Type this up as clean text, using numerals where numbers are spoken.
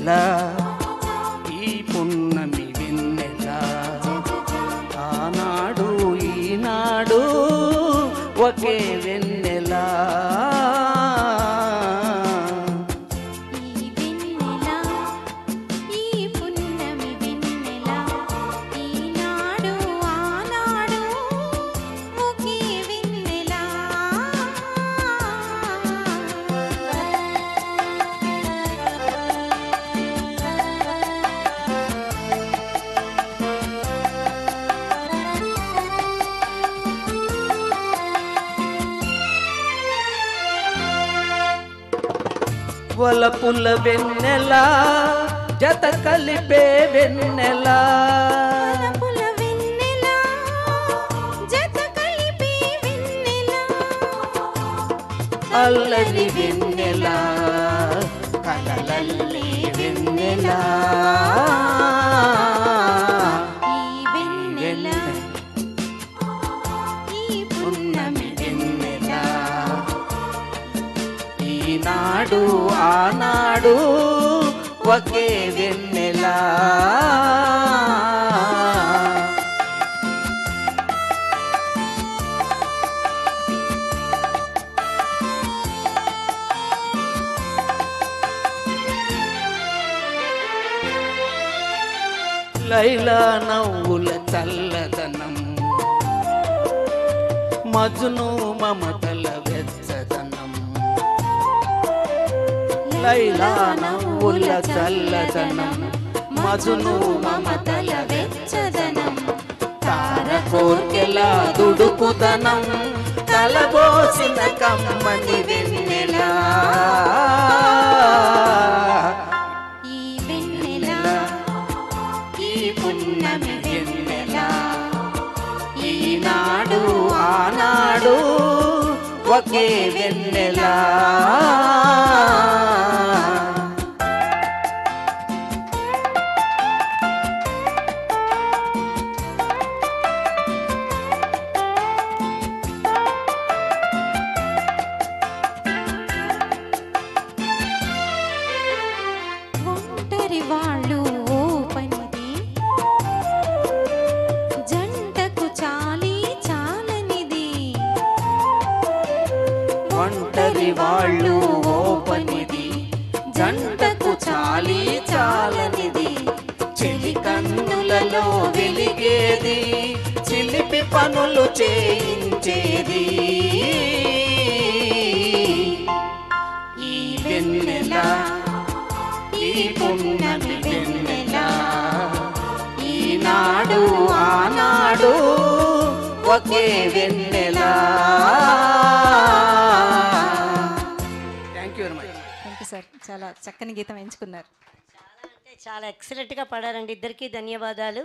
వెన్నెల ఈ పున్నమి వెన్నెల ఆనాడు ఈనాడు ఒకే వెన్నెల వలపుల వెన్నెల జత కలిపే వెన్నెల అల్లరి వెన్నెల కలలల్లి వెన్నెల ఈనాడు ఆనాడు ఒకే వెన్నెల లైలా నవ్వుల చల్లదనం మజ్ను మమతల వెచ్చదనం లైలా నవ్వుల చల్లదనం మజ్ను మమతల వెచ్చదనం తార కోర్కెల దుడుకుదనం కలబోసిన కమ్మని వెన్నెల ఈ వెన్నెల ఈ పున్నమి వెన్నెల ఈనాడు ఆనాడు ఒకే వెన్నెల వాళ్ళు ఓ పనిది జంటకు చాలి చాలనిది ఒంటరి వాళ్ళు ఓ పనిది జంటకు చాలి చాలనిది చెలి కన్నులలో వెలిగేది చిలిపి పనులు చేయించేది ఈ వెన్నెల ఈ పున్నమి వెన్నెల ఈనాడు ఆనాడు ఒకే వెన్నెల. Thank you very much. Thank you sir, చాలా చక్కని గీతం ఎంచుకున్నారు. చాలా ఎక్సలెంట్గా పాడారండి. ఇద్దరికీ ధన్యవాదాలు.